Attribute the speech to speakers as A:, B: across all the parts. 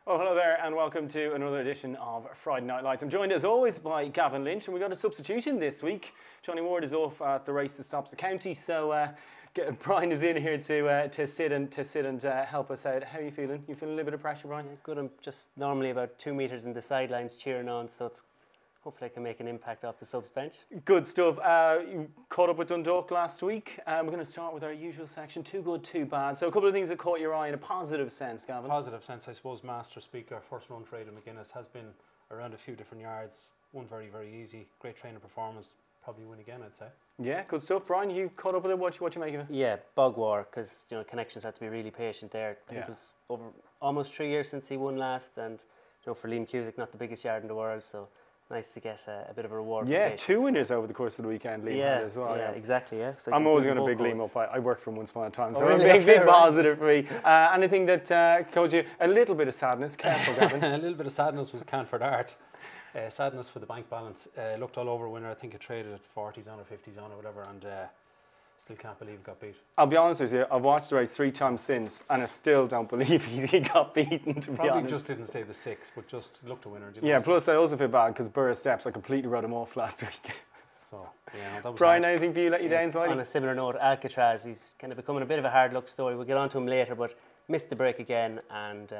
A: Well, hello there and welcome to another edition of Friday Night Lights. I'm joined as always by Gavin Lynch, and we've got a substitution this week. Johnny Ward is off at the race that stops the county, so Brian is in here to sit and help us out. How are you feeling? You feeling a little bit of pressure, Brian?
B: Yeah, good. I'm just normally about 2 metres in the sidelines cheering on, so it's hopefully I can make an impact off the subs bench.
A: Good stuff. You caught up with Dundalk last week. We're going to start with our usual section, too good, too bad. So a couple of things that caught your eye in a positive sense, Gavin.
C: Positive sense, I suppose. Master Speaker, first run for Aidan McGuinness, has been around a few different yards. One very, very easy. Great training performance. Probably win again, I'd say.
A: Yeah, good stuff. Brian, you caught up with it. What you make of it?
B: Yeah, bog war, because connections had to be really patient there. I think it was over almost 3 years since he won last, and for Liam Cusick, not the biggest yard in the world, so nice to get a bit of a reward.
A: Yeah,
B: for
A: 2 winners over the course of the weekend, Liam had as well.
B: Yeah, exactly. Yeah, so
A: I'm always going to big Liam up. I worked for him once upon a time, so
B: really?
A: a big positive for me. Anything that caused you a little bit of sadness? Careful, Gavin.
C: A little bit of sadness was Canford Art. Sadness for the bank balance. Looked all over winner. I think it traded at 40s on or 50s on or whatever, and still can't believe it got beat.
A: I'll be honest with you, I've watched the race 3 times since, and I still don't believe he got beaten, to be honest.
C: Probably just didn't stay the 6, but just looked a winner.
A: Yeah, plus I also feel bad because Burra Steps, I completely wrote him off last week.
C: So, yeah, that was
A: Brian,
C: hard.
A: anything for you let you down slightly?
B: On a similar note, Alcatraz, he's kind of becoming a bit of a hard luck story. We'll get on to him later, but missed the break again, and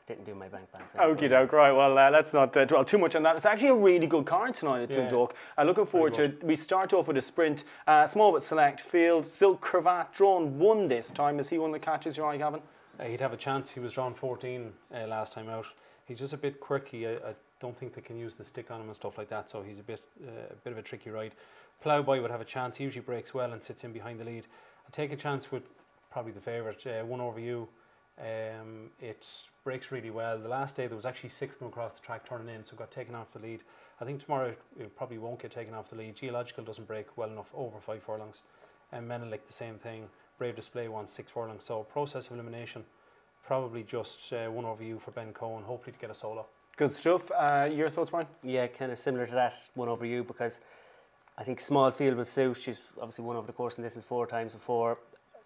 B: didn't do my bank balance.
A: Okie doke, right, well, let's not dwell too much on that. It's actually a really good card tonight at Dundalk. Looking forward to it. We start off with a sprint, small but select field. Silk Cravat drawn 1 this time. Is he one that catches your eye, Gavin?
C: He'd have a chance. He was drawn 14 last time out. He's just a bit quirky. I don't think they can use the stick on him and stuff like that, so he's a bit of a tricky ride. Ploughboy would have a chance. He usually breaks well and sits in behind the lead. I'd take a chance with probably the favourite, One Over You. It breaks really well. The last day there was actually 6 of them across the track turning in, so got taken off the lead. I think tomorrow it probably won't get taken off the lead. Geological doesn't break well enough over 5 furlongs, and Menelik the same thing. Brave Display won 6 furlongs, so process of elimination, probably just One Over You for Ben Cohen, hopefully to get a solo.
A: Good stuff. Your thoughts, Brian?
B: Yeah, kind of similar to that, One Over You, because I think small field will suit. She's obviously won over the course and this is 4 times before.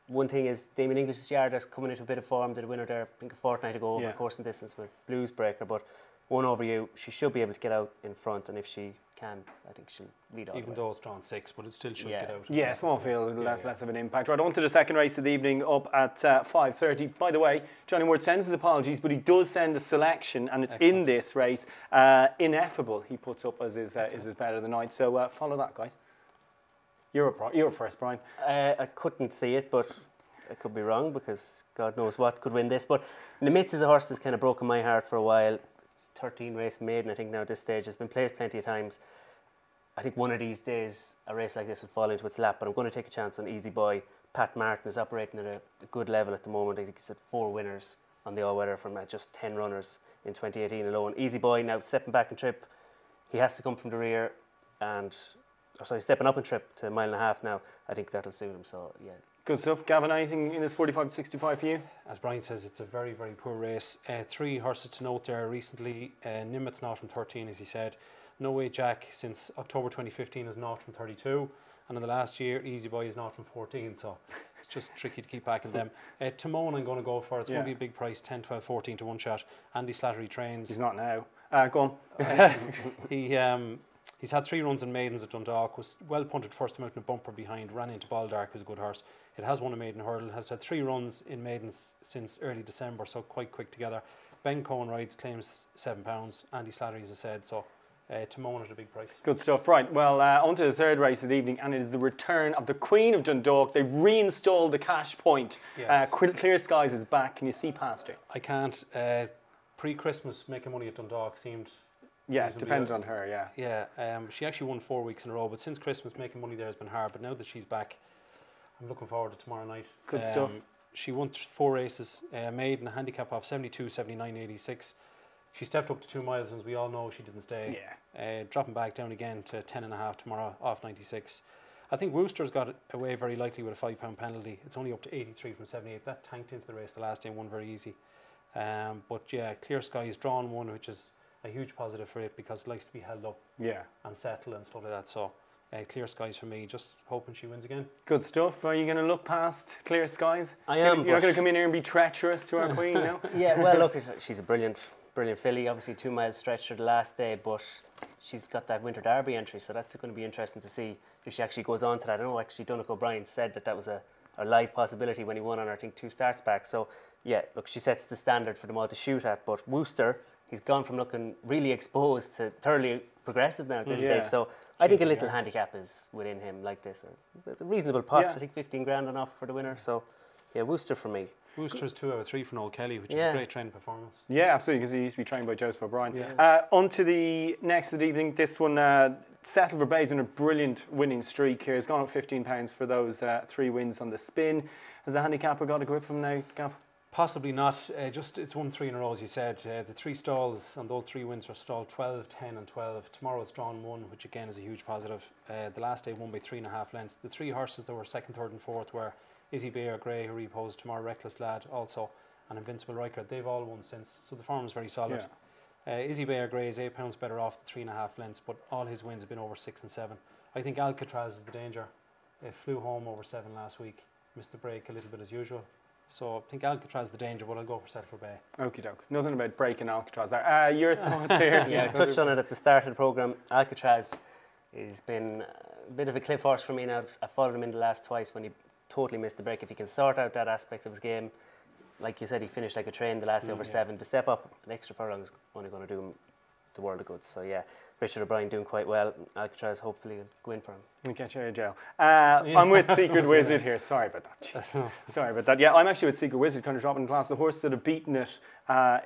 B: One thing is Damien English's yard is coming into a bit of form. Did a winner there, I think, a fortnight ago over the course and distance with Blues Breaker. But One Over You, she should be able to get out in front, and if she can, I think she'll lead all the way.
C: Even though it's drawn 6, but it still should get out.
A: Yeah, small field, less of an impact. Right, on to the second race of the evening up at 5:30. By the way, Johnny Ward sends his apologies, but he does send a selection, and it's in this race. Ineffable, he puts up as his bet of the night. So follow that, guys. You're first, Brian.
B: I couldn't see it, but I could be wrong because God knows what could win this. But Nimitz is a horse that's kind of broken my heart for a while. It's 13 race maiden, I think, now at this stage. It's been played plenty of times. I think one of these days a race like this will fall into its lap, but I'm going to take a chance on Easy Boy. Pat Martin is operating at a good level at the moment. I think he's had 4 winners on the all-weather from just 10 runners in 2018 alone. Easy Boy now stepping back in trip. He has to come from the rear and... stepping up in trip to 1.5 miles now. I think that'll suit him. So yeah.
A: Good stuff. Gavin, anything in this 45 to 65 for you?
C: As Brian says, it's a very, very poor race. 3 horses to note there recently. Nimitz not from 13, as he said. No Way Jack since October 2015 is not from 32. And in the last year, Easy Boy is not from 14. So it's just tricky to keep backing them. Timon I'm going to go for. It's going to be a big price, 10, 12, 14 to 1 shot. Andy Slattery trains.
A: He's not now. Go on.
C: He's had 3 runs in maidens at Dundalk, was well punted first time out in a bumper behind, ran into Baldark, who's a good horse. It has won a maiden hurdle, has had 3 runs in maidens since early December, so quite quick together. Ben Cohen rides, claims £7. Andy Slattery, as I said, so Timon at a big price.
A: Good stuff. Right, well, on to the third race of the evening, and it is the return of the Queen of Dundalk. They've reinstalled the cash point.
C: Yes.
A: Clear Skies is back. Can you see past her?
C: I can't. Pre-Christmas, making money at Dundalk seemed...
A: Yeah, it depends on her, yeah.
C: Yeah, she actually won 4 weeks in a row, but since Christmas, making money there has been hard. But now that she's back, I'm looking forward to tomorrow night.
A: Good stuff.
C: She won 4 races, made in a handicap of 72, 79, 86. She stepped up to 2 miles, and as we all know, she didn't stay. Yeah. Dropping back down again to 10.5 tomorrow, off 96. I think Wooster's got away very likely with a £5 penalty. It's only up to 83 from 78. That tanked into the race the last day and won very easy. But yeah, Clear Skies drawn 1, which is a huge positive for it because it likes to be held up and settle and stuff like that. So Clear skies for me, just hoping she wins again.
A: Good stuff. Are you going to look past clear skies?
B: I am.
A: You're not going to come in here and be treacherous to our queen, no?
B: Yeah, well, look, she's a brilliant filly. Obviously, 2 mile stretch for the last day, but she's got that Winter Derby entry, so that's going to be interesting to see if she actually goes on to that. I know actually Dundalk O'Brien said that was a live possibility when he won on, I think, 2 starts back. So, yeah, look, she sets the standard for them all to shoot at. But Worcester, he's gone from looking really exposed to thoroughly progressive now at this stage. So I think a little handicap is within him like this. It's a reasonable pot. I think 15 grand enough for the winner. So, yeah, Worcester for me.
C: Worcester's 2 out of 3 for Noel Kelly, which is a great training performance.
A: Yeah, absolutely, because he used to be trained by Joseph O'Brien. On to the next of the evening. This one, Settle Verbay's in a brilliant winning streak here. He's gone up £15 for those 3 wins on the spin. Has the handicapper got a grip from now, Gav?
C: Possibly not. It's won 3 in a row, as you said. The 3 stalls and those 3 wins are stalled 12, 10 and 12. Tomorrow it's drawn 1, which again is a huge positive. The last day won by 3.5 lengths. The 3 horses that were 2nd, 3rd and 4th were Izzy Bayer Gray, who reposed tomorrow, Reckless Lad also, and Invincible Riker. They've all won since, so the form is very solid. Izzy Bayer Gray is £8 better off the 3.5 lengths, but all his wins have been over 6 and 7. I think Alcatraz is the danger. It flew home over 7 last week, missed the break a little bit as usual. So I think Alcatraz is the danger, but I'll go for Settle Verbay.
A: Okie doke. Nothing about breaking Alcatraz there. Your thoughts here?
B: Yeah, I touched on it at the start of the programme. Alcatraz has been a bit of a cliff horse for me now. I followed him in the last twice when he totally missed the break. If he can sort out that aspect of his game, like you said, he finished like a train the last day over 7. The step up an extra furlong is only going to do him the world of good. So yeah, Richard O'Brien doing quite well. Alcatraz hopefully will go in for him.
A: We'll get you out of jail. I'm with Secret Wizard here. Sorry about that. Sorry about that. Yeah, I'm actually with Secret Wizard, kind of dropping in class. The horse that have beaten it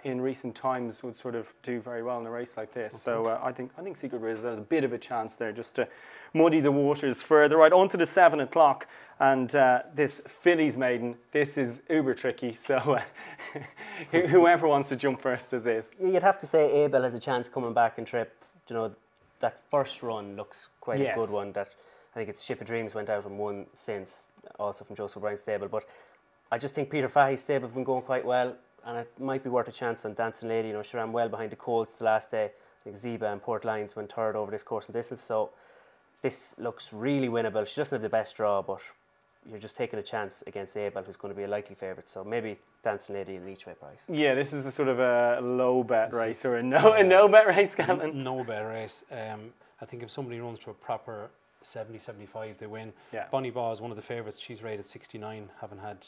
A: in recent times would sort of do very well in a race like this. So I think Secret Wizard has a bit of a chance there just to muddy the waters further. Right, on to the 7 o'clock. And this fillies maiden, this is uber tricky. So whoever wants to jump first to this.
B: You'd have to say Abel has a chance coming back and trip. You know, that first run looks quite a good one. That I think it's Ship of Dreams went out and won since, also from Joseph O'Brien's stable. But I just think Peter Fahey's stable have been going quite well, and it might be worth a chance on Dancing Lady. You know, she ran well behind the Colts the last day. I think Zeba and Port Lions went 3rd over this course and distance. So this looks really winnable. She doesn't have the best draw, but you're just taking a chance against Abel, who's going to be a likely favourite. So maybe Dancing Lady in each way price. Yeah,
A: this is a sort of a low bet race or a no bet race, Gavin.
C: No bet race. I think if somebody runs to a proper 70, 75, they win. Bonnie Baugh is one of the favourites. She's rated 69, having had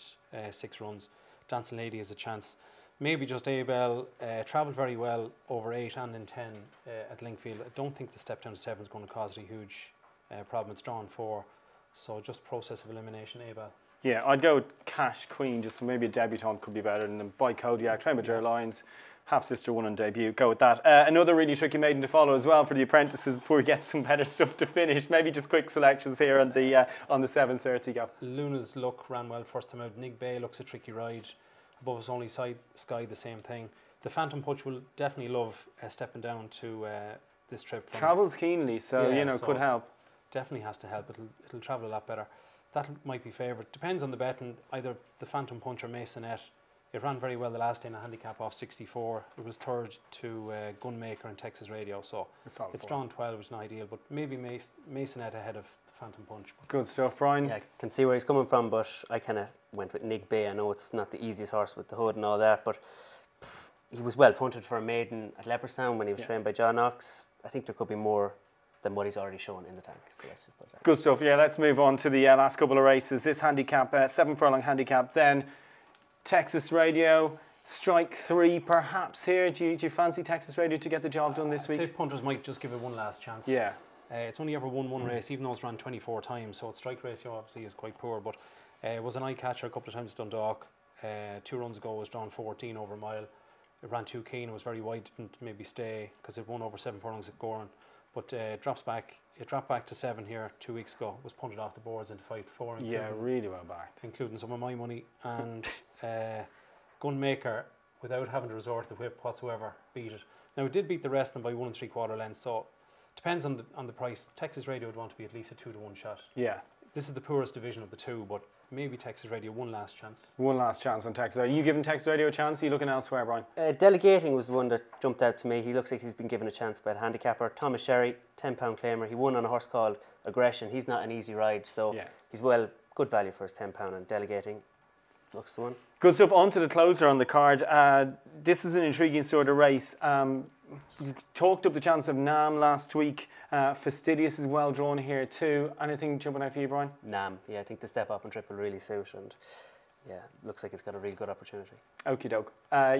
C: 6 runs. Dancing Lady has a chance. Maybe just Abel travelled very well over 8 and in 10 at Linkfield. I don't think the step down to 7 is going to cause a huge problem. It's drawn 4. So just process of elimination, Abel.
A: Yeah, I'd go with Cash Queen, just maybe a debutant could be better than By Kodiak, trained by Ger Lyons, half-sister won on debut, go with that. Another really tricky maiden to follow as well for the apprentices before we get some better stuff to finish. Maybe just quick selections here on the 7:30 go.
C: Luna's Luck ran well first time out. Nig Bay looks a tricky ride. Above Us Only Sky, the same thing. The Phantom Punch will definitely love stepping down to this trip.
A: Travels keenly, so could help.
C: Definitely has to help. It'll travel a lot better. That might be favourite. Depends on the betting. Either the Phantom Punch or Masonette. It ran very well the last day in a handicap off 64. It was 3rd to Gunmaker and Texas Radio. So it's drawn 12, which is not ideal. But maybe Masonette ahead of the Phantom Punch.
A: Good stuff, Brian.
B: Yeah, I can see where he's coming from, but I kind of went with Nig Bay. I know it's not the easiest horse with the hood and all that, but he was well punted for a maiden at Leopardstown when he was trained by John Knox. I think there could be more than what he's already shown in the tank. So let's just put that.
A: Good stuff. Yeah, let's move on to the last couple of races. This handicap, 7 furlong handicap, then Texas Radio, strike 3 perhaps here. Do you fancy Texas Radio to get the job done this week?
C: I'd say punters might just give it one last chance.
A: Yeah.
C: It's only ever won 1 race, even though it's run 24 times, so its strike ratio obviously is quite poor, but it was an eye catcher a couple of times at Dundalk. 2 runs ago it was drawn 14 over a mile. It ran too keen, it was very wide, didn't maybe stay because it won over 7 furlongs at Goran. But it dropped back to 7 here 2 weeks ago. It was punted off the boards into 5-4.
A: Yeah, really well backed.
C: Including some of my money. And Gunmaker, without having to resort to the whip whatsoever, beat it. Now, it did beat the rest of them by 1 3/4 lengths, so depends on the price. Texas Radio would want to be at least a 2-to-1 shot.
A: Yeah.
C: This is the poorest division of the 2, but maybe Texas Radio one last chance.
A: One last chance on Texas Radio. Are you giving Texas Radio a chance? Are you looking elsewhere, Brian?
B: Delegating was the one that jumped out to me. He looks like he's been given a chance by a handicapper. Thomas Sherry, £10 claimer. He won on a horse called Aggression. He's not an easy ride, so he's good value for his £10, and Delegating looks the one.
A: Good stuff. On to the closer on the card. This is an intriguing sort of race. You talked up the chance of Nam last week. Fastidious is well drawn here too. Anything jumping out for you, Brian?
B: Nam, yeah, I think the step up and triple really suit, and yeah, looks like it's got a real good opportunity.
A: Okie doke.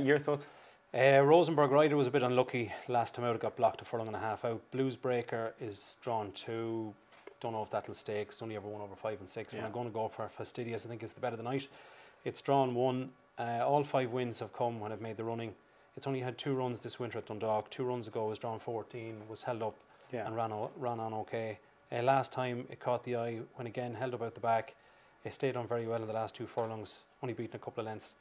A: Your thoughts?
C: Rosenborg Rider was a bit unlucky last time out. It got blocked a furlong and a half out. Blues Breaker is drawn 2. Don't know if that'll stay. It's only ever won over 5 and 6. But I'm going to go for Fastidious. I think it's the bet of the night. It's drawn 1. All 5 wins have come when I've made the running. It's only had 2 runs this winter at Dundalk. 2 runs ago it was drawn 14, was held up and ran on okay. Last time it caught the eye when again held up out the back. It stayed on very well in the last 2 furlongs, only beaten a couple of lengths.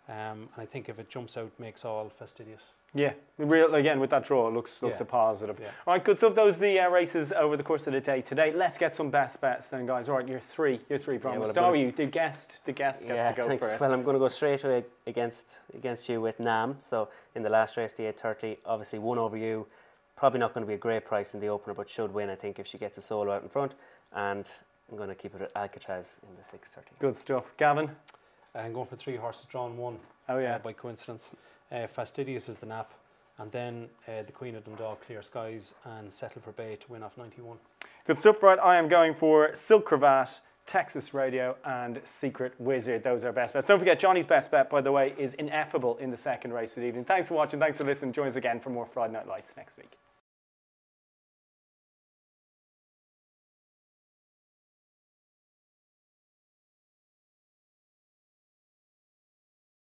C: And I think if it jumps out, makes all Fastidious. Yeah,
A: again with that draw, it looks a positive. Yeah. All right, good stuff. Those are the races over the course of the day today. Let's get some best bets then, guys. All right, you're three, Brian. We'll start with you. The guest gets to go
B: thanks.
A: first.
B: Well, I'm going to go straight away against you with Nam. So in the last race, the 8:30, obviously won over you. Probably not going to be a great price in the opener, but should win, I think, if she gets a solo out in front. And I'm going to keep it at Alcatraz in the 6:30.
A: Good stuff. Gavin?
C: I'm going for 3 horses drawn 1.
A: Oh yeah.
C: By coincidence. Fastidious is the nap. And then the Queen of Dundalk, Clear Skies, and Settle for Bay to win off 91.
A: Good stuff, right? I am going for Silk Cravat, Texas Radio, and Secret Wizard. Those are our best bets. Don't forget, Johnny's best bet, by the way, is Ineffable in the second race of the evening. Thanks for watching. Thanks for listening. Join us again for more Friday Night Lights next week.